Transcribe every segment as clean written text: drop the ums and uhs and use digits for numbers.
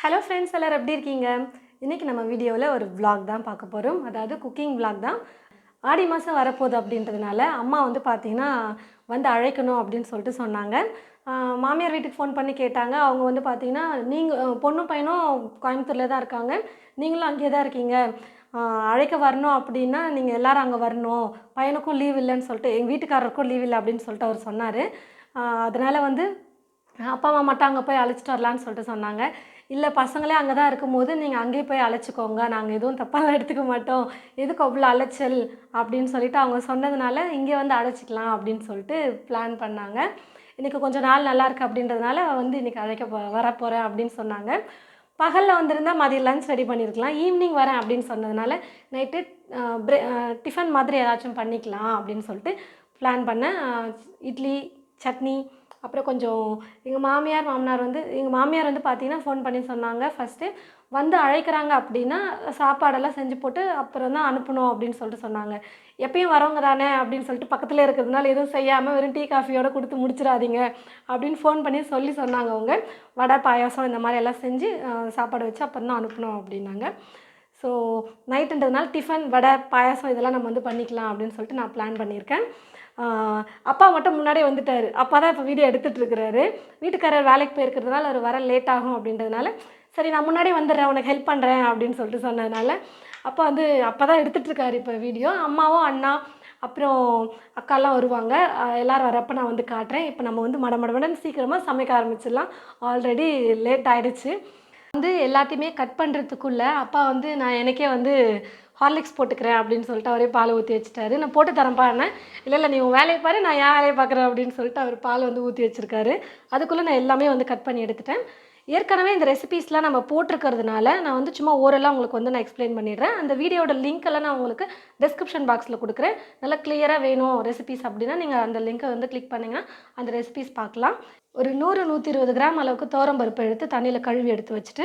Hello friends, எல்லோரும் எப்படி இருக்கீங்க? இன்றைக்கி நம்ம வீடியோவில் ஒரு vlog தான் பார்க்க போகிறோம். அதாவது குக்கிங் vlog தான். ஆடி மாதம் வரப்போகுது அப்படின்றதுனால அம்மா வந்து பார்த்திங்கன்னா வந்து அழைக்கணும் அப்படின்னு சொல்லிட்டு சொன்னாங்க. மாமியார் வீட்டுக்கு ஃபோன் பண்ணி கேட்டாங்க. அவங்க வந்து பார்த்திங்கன்னா, நீங்கள் பொண்ணும் பையனும் கோயம்புத்தூரில் தான் இருக்காங்க, நீங்களும் அங்கேயே தான் இருக்கீங்க, அழைக்க வரணும் அப்படின்னா நீங்கள் எல்லோரும் அங்கே வரணும், பையனுக்கும் லீவ் இல்லைன்னு சொல்லிட்டு, எங்கள் வீட்டுக்காரருக்கும் லீவ் இல்லை அப்படின்னு சொல்லிட்டு அவர் சொன்னார். அதனால் வந்து அப்பா அம்மா மட்டும் அங்கே போய் அழைச்சிட்டு வரலான்னு சொல்லிட்டு சொன்னாங்க. இல்லை, பசங்களே அங்கே தான் இருக்கும்போது நீங்கள் அங்கேயே போய் அழைச்சிக்கோங்க, நாங்கள் எதுவும் தப்பாலாம் எடுத்துக்க மாட்டோம், எதுக்கு அவ்வளோ அலைச்சல் அப்படின்னு சொல்லிட்டு அவங்க சொன்னதுனால இங்கே வந்து அழைச்சிக்கலாம் அப்படின்னு சொல்லிட்டு பிளான் பண்ணாங்க. இன்றைக்கி கொஞ்சம் நாள் நல்லாயிருக்கு அப்படின்றதுனால வந்து இன்றைக்கி வரப்போகிறேன் அப்படின்னு சொன்னாங்க. பகலில் வந்திருந்தால் மதியம் லஞ்ச் ரெடி பண்ணியிருக்கலாம், ஈவினிங் வரேன் அப்படின்னு சொன்னதுனால நைட்டு டிஃபன் மாதிரி ஏதாச்சும் பண்ணிக்கலாம் அப்படின்னு சொல்லிட்டு பிளான் பண்ணேன். இட்லி, சட்னி, அப்புறம் கொஞ்சம் எங்கள் மாமியார் வந்து பார்த்திங்கன்னா ஃபோன் பண்ணி சொன்னாங்க, ஃபஸ்ட்டு வந்து அழைக்கிறாங்க அப்படின்னா சாப்பாடெல்லாம் செஞ்சு போட்டு அப்புறம் தான் அனுப்பணும் அப்படின்னு சொல்லிட்டு சொன்னாங்க. எப்பயும் வரவங்க தானே அப்படின்னு சொல்லிட்டு பக்கத்தில் இருக்கிறதுனால எதுவும் செய்யாமல் வெறும் டீ காஃபியோடு கொடுத்து முடிச்சிடாதீங்க அப்படின்னு ஃபோன் பண்ணி சொன்னாங்க. அவங்க வடை, பாயாசம் இந்த மாதிரி எல்லாம் செஞ்சு சாப்பாடு வச்சு அப்புறம் தான் அனுப்பணும் அப்படின்னாங்க. ஸோ நைட்டுன்றதுனால டிஃபன், வடை, பாயாசம் இதெல்லாம் நம்ம வந்து பண்ணிக்கலாம் அப்படின்னு சொல்லிட்டு நான் பிளான் பண்ணியிருக்கேன். அப்பா மட்டும் முன்னாடியே வந்துட்டார். அப்பா தான் இப்போ வீடியோ எடுத்துகிட்ருக்கிறாரு. வீட்டுக்காரர் வேலைக்கு போயிருக்கிறதுனால அவர் வர லேட் ஆகும் அப்படின்றதுனால, சரி நான் முன்னாடியே வந்துடுறேன், உனக்கு ஹெல்ப் பண்ணுறேன் அப்படின்னு சொல்லிட்டு சொன்னதுனால அப்பா தான் எடுத்துகிட்ருக்காரு இப்போ வீடியோ. அம்மாவும் அண்ணா அப்புறம் அக்காலாம் வருவாங்க. எல்லோரும் வரப்போ நான் வந்து காட்டுறேன். இப்போ நம்ம வந்து மடமடன்னு சீக்கிரமாக சமைக்க ஆரம்பிச்சிடலாம். ஆல்ரெடி லேட் ஆகிடுச்சு. வந்து எல்லாத்தையுமே கட் பண்ணுறதுக்குள்ளே அப்பா வந்து எனக்கே வந்து ஹார்லிக்ஸ் போட்டுக்கிறேன் அப்படின்னு சொல்லிட்டு அவரே பால் ஊற்றி வச்சுட்டாரு. நான் போட்டு தரேன்ப்பா என்ன, இல்லை நீ உன் வேலையை பாரு, நான் என் வேலையை பார்க்குறேன் அப்படின்னு சொல்லிட்டு அவர் பால் வந்து ஊற்றி வச்சுருக்காரு. அதுக்குள்ளே நான் எல்லாமே வந்து கட் பண்ணி எடுத்துட்டேன். ஏற்கனவே இந்த ரெசிபீஸ்லாம் நம்ம போட்டிருக்கிறதுனால நான் வந்து சும்மா ஓரெல்லாம் உங்களுக்கு வந்து நான் எக்ஸ்பிளைன் பண்ணிடுறேன். அந்த வீடியோட லிங்க்கெல்லாம் நான் உங்களுக்கு டிஸ்கிரிப்ஷன் பாக்ஸில் கொடுக்குறேன். நல்லா கிளியராக வேணும் ரெசிபீஸ் அப்படின்னா நீங்கள் அந்த லிங்க்கை வந்து கிளிக் பண்ணிங்கன்னா அந்த ரெசிபீஸ் பார்க்கலாம். ஒரு 100-120 கிராம் அளவுக்கு துவரம்பருப்பு எடுத்து தண்ணியில் கழுவி எடுத்து வச்சுட்டு,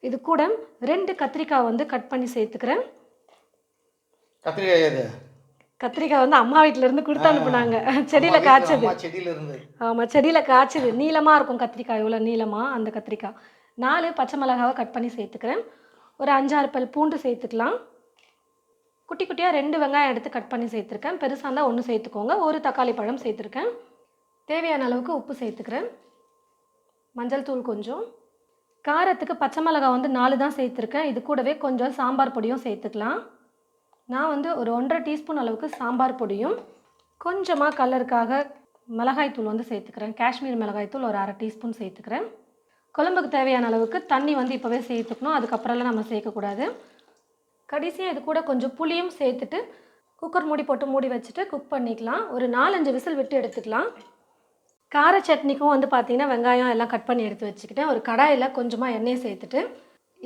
இது கூட 2 கத்திரிக்காய் வந்து கட் பண்ணி சேர்த்துக்கிறேன். கத்திரிக்காய் வந்து அம்மா வீட்டிலேருந்து கொடுத்து அனுப்புனாங்க. செடியில் காய்ச்சது. ஆமாம், செடியில் காய்ச்சது. நீளமாக இருக்கும் கத்திரிக்காய், இவ்வளோ நீளமாக அந்த கத்திரிக்காய். 4 பச்சை மிளகாவை கட் பண்ணி சேர்த்துக்கிறேன். ஒரு 5-6 பல் பூண்டு சேர்த்துக்கலாம். குட்டி குட்டியாக 2 வெங்காயம் எடுத்து கட் பண்ணி சேர்த்துருக்கேன். பெருசாக இருந்தால் 1 சேர்த்துக்கோங்க. 1 தக்காளி பழம் சேர்த்துருக்கேன். தேவையான அளவுக்கு உப்பு சேர்த்துக்கிறேன். மஞ்சள் தூள் கொஞ்சம். காரத்துக்கு பச்சை மிளகாய் வந்து 4 தான் சேர்த்துருக்கேன். இது கூடவே கொஞ்சம் சாம்பார் பொடியும் சேர்த்துக்கலாம். நான் வந்து ஒரு 1.5 டீஸ்பூன் அளவுக்கு சாம்பார் பொடியும் கொஞ்சமாக கலருக்காக மிளகாய்த்தூள் வந்து சேர்த்துக்கிறேன். காஷ்மீர் மிளகாய்த்தூள் ஒரு 1/2 டீஸ்பூன் சேர்த்துக்கிறேன். குழம்புக்கு தேவையான அளவுக்கு தண்ணி வந்து இப்போவே சேர்த்துக்கணும், அதுக்கப்புறம்லாம் நம்ம சேர்க்கக்கூடாது. கடைசியாக இது கூட கொஞ்சம் புளியும் சேர்த்துட்டு குக்கர் மூடி போட்டு மூடி வச்சுட்டு குக் பண்ணிக்கலாம். ஒரு 4-5 விசில் விட்டு எடுத்துக்கலாம். கார சட்னிக்கும் வந்து பார்த்திங்கன்னா வெங்காயம் எல்லாம் கட் பண்ணி எடுத்து வச்சுக்கிட்டேன். ஒரு கடாயில் கொஞ்சமாக எண்ணெயை சேர்த்துட்டு,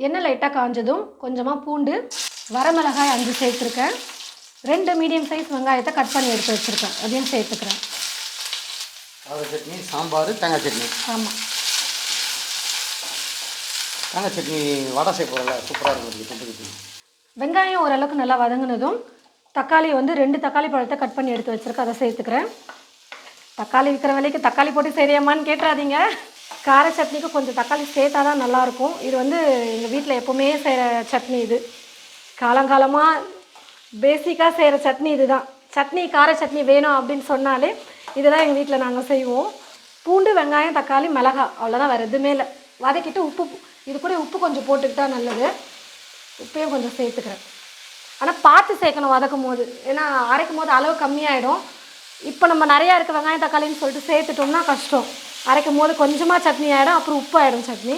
எண்ணெய் லைட்டாக காஞ்சதும் கொஞ்சமாக பூண்டு, வரமிளகாய் 5 சேர்த்துருக்கேன். 2 மீடியம் சைஸ் வெங்காயத்தை கட் பண்ணி எடுத்து வச்சுருக்கேன், அதையும் சேர்த்துக்கிறேன். கார சட்னி, சாம்பார், தேங்காய் சட்னி. ஆமாம், தேங்காய் சட்னி வடை சேர்ப்போம்ல, சூப்பராக இருக்கும். வெங்காயம் ஓரளவுக்கு நல்லா வதங்கினதும் தக்காளி வந்து 2 தக்காளி பழத்தை கட் பண்ணி எடுத்து வச்சுருக்கேன், அதை சேர்த்துக்கிறேன். தக்காளி விற்கிற விலைக்கு தக்காளி போட்டு செய்யறியாமான்னு கேட்டுறாதீங்க. கார சட்னிக்கு கொஞ்சம் தக்காளி சேர்த்தா தான் நல்லாயிருக்கும். இது வந்து எங்கள் வீட்டில் எப்போவுமே செய்கிற சட்னி. இது காலங்காலமாக பேசிக்காக செய்கிற சட்னி இது தான். சட்னி, கார சட்னி வேணும் அப்படின்னு சொன்னாலே இதுதான் எங்கள் வீட்டில் நாங்கள் செய்வோம். பூண்டு, வெங்காயம், தக்காளி, மிளகாய், அவ்வளோதான், வேறு எதுவுமே இல்லை. வதக்கிட்டு உப்பு, இது கூட உப்பு கொஞ்சம் போட்டுக்கிட்டா நல்லது. உப்பையும் கொஞ்சம் சேர்த்துக்கிறேன். ஆனால் பார்த்து சேர்க்கணும் வதக்கும் போது, ஏன்னா அரைக்கும் போது அளவு கம்மியாயிடும். இப்போ நம்ம நிறையா இருக்க வெங்காயம் தக்காளின்னு சொல்லிட்டு சேர்த்துட்டோம்னா கஷ்டம். அரைக்கும் போது கொஞ்சமாக சட்னி ஆகிடும், அப்புறம் உப்பு ஆகிடும் சட்னி.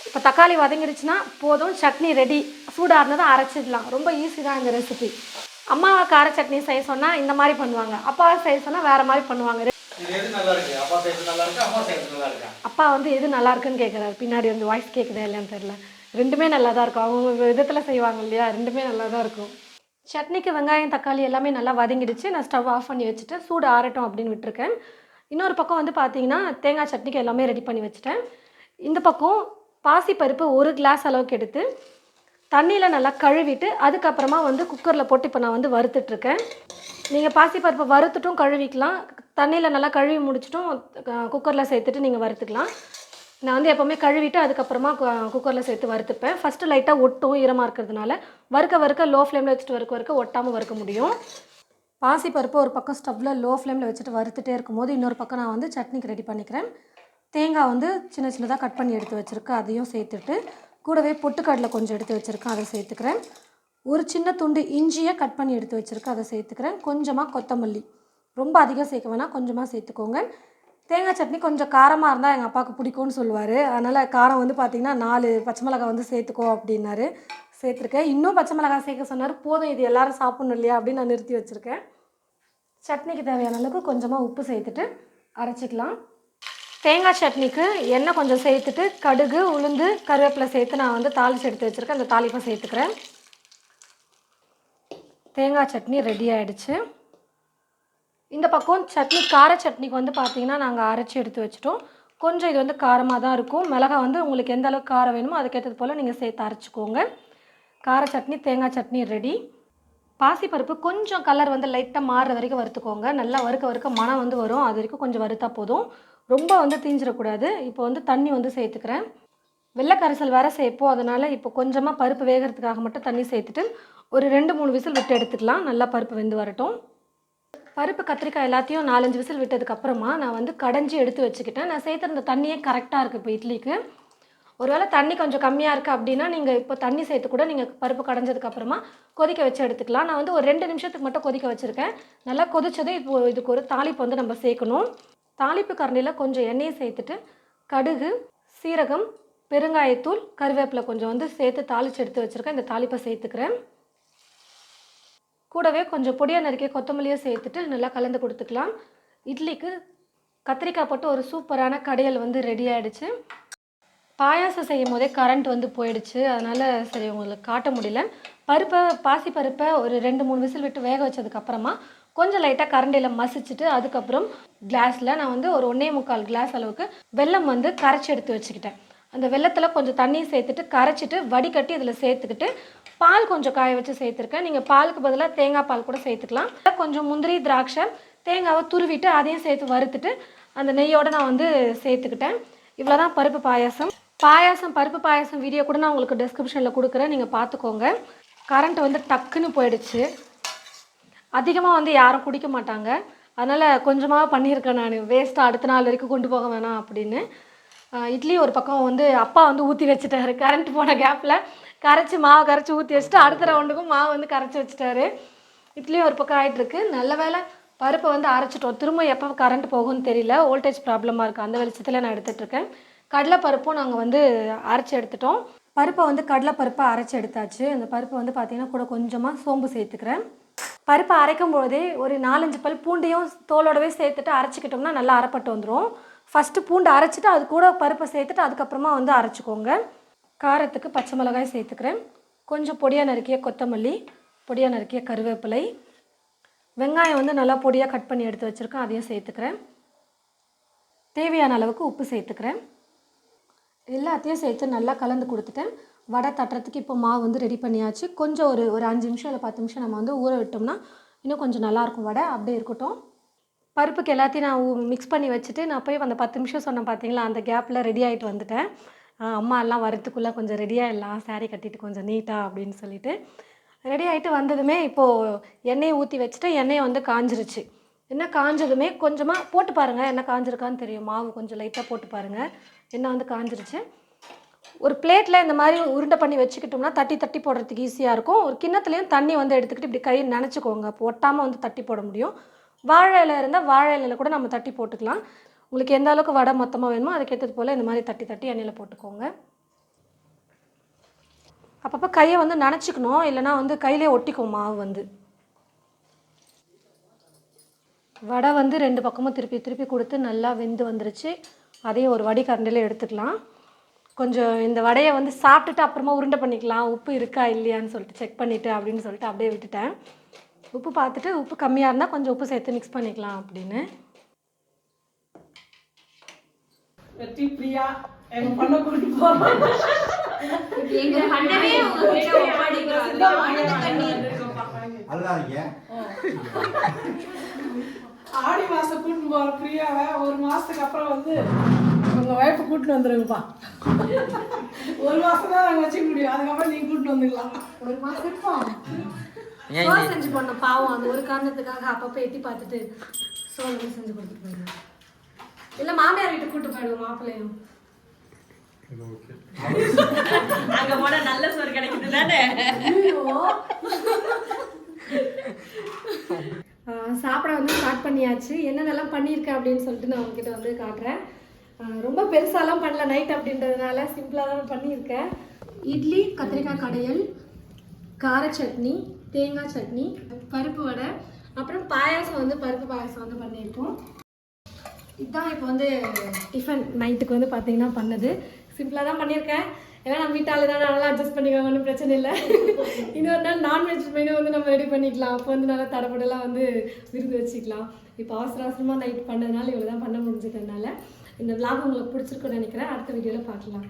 இப்போ தக்காளி வதங்கிடுச்சுன்னா போதும், சட்னி ரெடி. சூடாக அரைச்சிடலாம். ரொம்ப ஈஸி தான் இந்த ரெசிபி. அம்மாவை கார சட்னி செய்ய சொன்னால் இந்த மாதிரி பண்ணுவாங்க, அப்பாவை செய்ய சொன்னால் வேறு மாதிரி பண்ணுவாங்க. அப்பா வந்து எது நல்லா இருக்குன்னு கேட்குறாரு. பின்னாடி வந்து வாய்ஸ் கேட்குதா இல்லையான்னு தெரியல. ரெண்டுமே நல்லா தான் இருக்கும். அவங்க விதத்தில் செய்வாங்க இல்லையா, ரெண்டுமே நல்லா தான் இருக்கும். சட்னிக்கு வெங்காயம் தக்காளி எல்லாமே நல்லா வதங்கிடுச்சு. நான் ஸ்டவ் ஆஃப் பண்ணி வச்சுட்டு சூடு ஆறட்டும் அப்படின்னு விட்டுருக்கேன். இன்னொரு பக்கம் வந்து பார்த்திங்கன்னா தேங்காய் சட்னிக்கு எல்லாமே ரெடி பண்ணி வச்சுட்டேன். இந்த பக்கம் பாசிப்பருப்பு 1 கிளாஸ் அளவுக்கு எடுத்து தண்ணியில் நல்லா கழுவிட்டு அதுக்கப்புறமா வந்து குக்கரில் போட்டு இப்போ நான் வந்து வறுத்துட்ருக்கேன். நீங்கள் பாசிப்பருப்பை வறுத்துட்டும் கழுவிக்கலாம், தண்ணியில் நல்லா கழுவி முடிச்சிட்டும் குக்கரில் சேர்த்துட்டு நீங்கள் வறுத்துக்கலாம். நான் வந்து எப்போவுமே கழுவிட்டு அதுக்கப்புறமா குக்கரில் சேர்த்து வறுத்துப்பேன். ஃபஸ்ட்டு லைட்டாக ஒட்டும் ஈரமாக இருக்கிறதுனால வறுக்க லோ ஃப்ளேமில் வச்சுட்டு வறுக்க ஒட்டாமல் வறுக்க முடியும். பாசிப்பருப்பு ஒரு பக்கம் ஸ்டவ்வில் லோ ஃப்ளேமில் வச்சுட்டு வறுத்துட்டே இருக்கும்போது இன்னொரு பக்கம் நான் வந்து சட்னிக்கு ரெடி பண்ணிக்கிறேன். தேங்காய் வந்து சின்ன சின்னதாக கட் பண்ணி எடுத்து வச்சுருக்கேன், அதையும் சேர்த்துட்டு கூடவே பொட்டுக்கடலை கொஞ்சம் எடுத்து வச்சுருக்கேன், அதை சேர்த்துக்கிறேன். ஒரு சின்ன துண்டு இஞ்சியை கட் பண்ணி எடுத்து வச்சுருக்கேன், அதை சேர்த்துக்கிறேன். கொஞ்சமாக கொத்தமல்லி, ரொம்ப அதிகம் சேர்க்க வேணாம், கொஞ்சமாக சேர்த்துக்கோங்க. தேங்காய் சட்னி கொஞ்சம் காரமாக இருந்தால் எங்கள் அப்பாவுக்கு பிடிக்கும்னு சொல்லுவார். அதனால் காரம் வந்து பார்த்திங்கன்னா 4 பச்சை மிளகாய் வந்து சேர்த்துக்கோ அப்படின்னாரு. சேர்த்துருக்கேன். இன்னும் பச்சை மிளகாய் சேர்க்க சொன்னார். போதும், இது எல்லோரும் சாப்பிட்ணும் இல்லையா அப்படின்னு நான் நிறுத்தி வச்சுருக்கேன். சட்னிக்கு தேவையான அளவுக்கு கொஞ்சமாக உப்பு சேர்த்துட்டு அரைச்சிக்கலாம். தேங்காய் சட்னிக்கு எண்ணெய் கொஞ்சம் சேர்த்துட்டு கடுகு, உளுந்து, கருவேப்பிலை சேர்த்து நான் வந்து தாளித்து எடுத்து வச்சுருக்கேன். அந்த தாளிப்பை சேர்த்துக்கிறேன். தேங்காய் சட்னி ரெடி ஆகிடுச்சு. இந்த பக்கம் சட்னி, கார சட்னிக்கு வந்து பார்த்திங்கன்னா நாங்கள் அரைச்சி எடுத்து வச்சுட்டோம். கொஞ்சம் இது வந்து காரமாக தான் இருக்கும். மிளகாய் வந்து உங்களுக்கு எந்த அளவுக்கு காரம் வேணுமோ அதுக்கேற்றது போல் நீங்கள் சேர்த்து அரைச்சிக்கோங்க. கார சட்னி, தேங்காய் சட்னி ரெடி. பாசிப்பருப்பு கொஞ்சம் கலர் வந்து லைட்டாக மாறுற வரைக்கும் வறுத்துக்கோங்க. நல்லா வறுக்க மணம் வந்து வரும், அது வரைக்கும் கொஞ்சம் வறுத்தா போதும். ரொம்ப வந்து தீஞ்சிடக்கூடாது. இப்போ வந்து தண்ணி வந்து சேர்த்துக்கிறேன். வெள்ளை கரைசல் வேறு சேர்ப்போம், அதனால் இப்போ கொஞ்சமாக பருப்பு வேகிறதுக்காக மட்டும் தண்ணி சேர்த்துட்டு ஒரு 2-3 விசில் விட்டு எடுத்துக்கலாம். நல்லா பருப்பு வெந்து வரட்டும். பருப்பு, கத்திரிக்காய் எல்லாத்தையும் 4-5 விசில் விட்டதுக்கப்புறமா நான் வந்து கடைஞ்சி எடுத்து வச்சுக்கிட்டேன். நான் சேர்த்துருந்த தண்ணியே கரெக்டாக இருக்குது இப்போ இட்லிக்கு. ஒருவேளை தண்ணி கொஞ்சம் கம்மியாக இருக்குது அப்படின்னா நீங்கள் இப்போ தண்ணி சேர்த்து கூட நீங்கள் பருப்பு கடைஞ்சதுக்கப்புறமா கொதிக்க வச்சு எடுத்துக்கலாம். நான் வந்து ஒரு 2 நிமிஷத்துக்கு மட்டும் கொதிக்க வச்சுருக்கேன். நல்லா கொதிச்சது. இப்போது இதுக்கு ஒரு தாளிப்பு வந்து நம்ம சேர்க்கணும். தாளிப்பு கரண்டியில் கொஞ்சம் எண்ணெயை சேர்த்துட்டு கடுகு, சீரகம், பெருங்காயத்தூள், கருவேப்பிலை கொஞ்சம் வந்து சேர்த்து தாளித்து எடுத்து வச்சுருக்கேன். இந்த தாளிப்பை சேர்த்துக்கிறேன். கூடவே கொஞ்சம் பொடியாக நறுக்கிய கொத்தமல்லியை சேர்த்துட்டு நல்லா கலந்து கொடுத்துக்கலாம். இட்லிக்கு கத்திரிக்காய் போட்டு ஒரு சூப்பரான கடையல் வந்து ரெடி ஆகிடுச்சு. பாயாசம் செய்யும் போதே கரண்ட் வந்து போயிடுச்சு, அதனால் சரி உங்களுக்கு காட்ட முடியல. பாசிப்பருப்பை ஒரு 2-3 விசில் விட்டு வேக வச்சதுக்கப்புறமா கொஞ்சம் லைட்டாக கரண்டியில் மசிச்சுட்டு அதுக்கப்புறம் கிளாஸில் நான் வந்து ஒரு 1.25 கிளாஸ் அளவுக்கு வெல்லம் வந்து கரைச்சி எடுத்து வச்சுக்கிட்டேன். அந்த வெல்லத்தில் கொஞ்சம் தண்ணி சேர்த்துட்டு கரைச்சிட்டு வடிகட்டி இதில் சேர்த்துக்கிட்டு பால் கொஞ்சம் காய வச்சு சேர்த்துருக்கேன். நீங்கள் பாலுக்கு பதிலாக தேங்காய் பால் கூட சேர்த்துக்கலாம். கொஞ்சம் முந்திரி, திராட்சை, தேங்காவை துருவிட்டு அதையும் சேர்த்து வறுத்துட்டு அந்த நெய்யோடு நான் வந்து சேர்த்துக்கிட்டேன். இவ்வளோ தான் பருப்பு பாயாசம். பருப்பு பாயாசம் வீடியோ கூட நான் உங்களுக்கு டிஸ்கிரிப்ஷனில் கொடுக்குறேன், நீங்கள் பார்த்துக்கோங்க. கரண்ட் வந்து டக்குன்னு போயிடுச்சு. அதிகமாக வந்து யாரும் குடிக்க மாட்டாங்க, அதனால் கொஞ்சமாக பண்ணியிருக்கேன் நான். வேஸ்ட்டாக அடுத்த நாள் வரைக்கும் கொண்டு போக வேணாம் அப்படின்னு. இட்லி ஒரு பக்கம் வந்து அப்பா வந்து ஊற்றி வச்சுட்டாரு. கரண்ட் போன கேப்பில் மாவு கரைச்சி ஊற்றி வச்சுட்டு அடுத்த ரவுண்டுக்கும் மாவு வந்து கரைச்சி வச்சுட்டாரு. இட்லியும் ஒரு பக்கம் ஆகிட்டுருக்கு. நல்ல வேலை பருப்பை வந்து அரைச்சிட்டோம். திரும்ப எப்போ கரண்ட் போகும்னு தெரியல, வோல்டேஜ் ப்ராப்ளமாக இருக்குது. அந்த வெளிச்சத்தில் நான் எடுத்துகிட்ருக்கேன். கடலைப்பருப்பும் நாங்கள் வந்து அரைச்சி எடுத்துட்டோம். பருப்பை வந்து கடலைப்பருப்பை அரைச்சி எடுத்தாச்சு. அந்த பருப்பை வந்து பார்த்திங்கன்னா கூட கொஞ்சமாக சோம்பு சேர்த்துக்கிறேன். பருப்பை அரைக்கும் போதே ஒரு 4-5 பல் பூண்டையும் தோலோடவே சேர்த்துட்டு அரைச்சிக்கிட்டோம்னா நல்லா அரைப்பட்டு வந்துடும். ஃபஸ்ட்டு பூண்டு அரைச்சிட்டு அது கூட பருப்பை சேர்த்துட்டு அதுக்கப்புறமா வந்து அரைச்சிக்கோங்க. காரத்துக்கு பச்சை மிளகாய் சேர்த்துக்கிறேன். கொஞ்சம் பொடியாக நறுக்கிய கொத்தமல்லி, பொடியாக நறுக்கிய கருவேப்பிலை, வெங்காயம் வந்து நல்லா பொடியாக கட் பண்ணி எடுத்து வச்சுருக்கேன், அதையும் சேர்த்துக்கிறேன். தேவையான அளவுக்கு உப்பு சேர்த்துக்கிறேன். எல்லாத்தையும் சேர்த்து நல்லா கலந்து கொடுத்துட்டேன். வடை தட்டுறதுக்கு இப்போ மாவு வந்து ரெடி பண்ணியாச்சு. கொஞ்சம் ஒரு 5 நிமிஷம் இல்லை 10 நிமிஷம் நம்ம வந்து ஊற விட்டோம்னா இன்னும் கொஞ்சம் நல்லாயிருக்கும் வடை. அப்படியே இருக்கட்டும். பருப்புக்கு எல்லாத்தையும் நான் மிக்ஸ் பண்ணி வச்சுட்டு நான் போய் அந்த 10 நிமிஷம் சொன்னேன் பார்த்தீங்களா, அந்த கேப்பில் ரெடி ஆகிட்டு வந்துட்டேன். அம்மா எல்லாம் வரத்துக்குள்ளே கொஞ்சம் ரெடியாக எல்லாம் சாரீ கட்டிட்டு கொஞ்சம் நீட்டாக அப்படின்னு சொல்லிட்டு ரெடி ஆகிட்டு வந்ததுமே இப்போது எண்ணெயை ஊற்றி வச்சுட்டு எண்ணெயை வந்து காஞ்சிருச்சு. எண்ணெய் காஞ்சதுமே கொஞ்சமாக போட்டு பாருங்கள், எண்ணெய் காஞ்சிருக்கான்னு தெரியும். மாவு கொஞ்சம் லைட்டாக போட்டு பாருங்கள், எண்ணெய் வந்து காஞ்சிருச்சு. ஒரு பிளேட்டில் இந்த மாதிரி உருண்டை பண்ணி வச்சுக்கிட்டோம்னா தட்டி தட்டி போடுறதுக்கு ஈஸியாக இருக்கும். ஒரு கிண்ணத்துலேயும் தண்ணி வந்து எடுத்துக்கிட்டு இப்படி கை நினச்சிக்கோங்க, அப்போ ஒட்டாமல் வந்து தட்டி போட முடியும். வாழை இலை இருந்தால் வாழை இலையில் கூட நம்ம தட்டி போட்டுக்கலாம். உங்களுக்கு எந்த அளவுக்கு வடை மொத்தமாக வேணுமோ அதுக்கேற்றது போல் இந்த மாதிரி தட்டி தட்டி எண்ணெயில் போட்டுக்கோங்க. அப்பப்போ கையை வந்து நனைச்சிக்கணும், இல்லைனா வந்து கையிலே ஒட்டிக்கும் மாவு வந்து. வடை வந்து 2 பக்கமும் திருப்பி திருப்பி கொடுத்து நல்லா வெந்து வந்துருச்சு. அதையும் ஒரு வடிகரண்டியில் எடுத்துக்கலாம். கொஞ்சம் இந்த வடையை வந்து சாப்பிட்டுட்டு அப்புறமா உருண்டை பண்ணிக்கலாம், உப்பு இருக்கா இல்லையான்னு சொல்லிட்டு செக் பண்ணிவிட்டு அப்படின்னு சொல்லிட்டு அப்படியே விட்டுட்டேன். உப்பு பார்த்துட்டு உப்பு கம்மியாக இருந்தால் கொஞ்சம் உப்பு சேர்த்து மிக்ஸ் பண்ணிக்கலாம் அப்படின்னு. வெற்றி பிரியா எங்க பண்ண கூட்டிட்டு போறோம். எங்க பண்ணவே உங்ககிட்ட ஒப்படைக்கிறோம். அழுகாதீங்க. ஆடி மாசம் கூட்டிட்டு போற பிரியாவை ஒரு மாசத்துக்கு அப்புறம் வந்து உங்க ஒய்ஃபை கூட்டிட்டு வந்துருங்கப்பா. ஒரு மாசம் தான் நாங்க வச்சுக்க முடியும், அதுக்கப்புறம் நீங்க கூட்டிட்டு வந்துக்கலாம். ஒரு மாசம் இருப்போம். சோறு செஞ்சு போடணும் பாவம், அந்த ஒரு காரணத்துக்காக அப்பப்போ எட்டி பார்த்துட்டு சோறு செஞ்சு கொடுத்துட்டு போயிடுவோம். இல்லை மாமியார் வீட்டுக்கு கூட்டு போயிடுவோம் மாப்பிள்ளையும். அங்க போனா நல்ல சோறு கிடைக்குது தானே. சாப்பிட வந்து ஸ்டார்ட் பண்ணியாச்சு. என்னென்னலாம் பண்ணியிருக்கேன் அப்படின்னு சொல்லிட்டு நான் உங்ககிட்ட வந்து காட்டுறேன். ரொம்ப பெருசாலாம் பண்ணல, நைட் அப்படின்றதுனால சிம்பிளாக தான் பண்ணியிருக்கேன். இட்லி, கத்திரிக்காய் கடையல், கார சட்னி, தேங்காய் சட்னி, பருப்பு வடை, அப்புறம் பாயாசம் வந்து பருப்பு பாயாசம் வந்து பண்ணியிருக்கோம். இதுதான் இப்போ வந்து டிஃபன் நைட்டுக்கு வந்து பார்த்தீங்கன்னா பண்ணது. சிம்பிளாக தான் பண்ணியிருக்கேன். ஏன்னா நம்ம வீட்டால் தான் நல்லா அட்ஜஸ்ட் பண்ணிக்கலாம், ஒன்றும் பிரச்சனை இல்லை. இன்னொரு நாள் நான்வெஜ் மெனு வந்து நம்ம ரெடி பண்ணிக்கலாம். அப்போ வந்து நல்லா தடப்படலாம் வந்து விருந்து வச்சுக்கலாம். இப்போ அவசர அவசரமாக நைட் பண்ணதுனால இவ்வளோ தான் பண்ண முடிஞ்சதுனால இந்த விளாக் உங்களுக்கு பிடிச்சிருக்குன்னு நினைக்கிறேன். அடுத்த வீடியோவில் பார்க்கலாம்.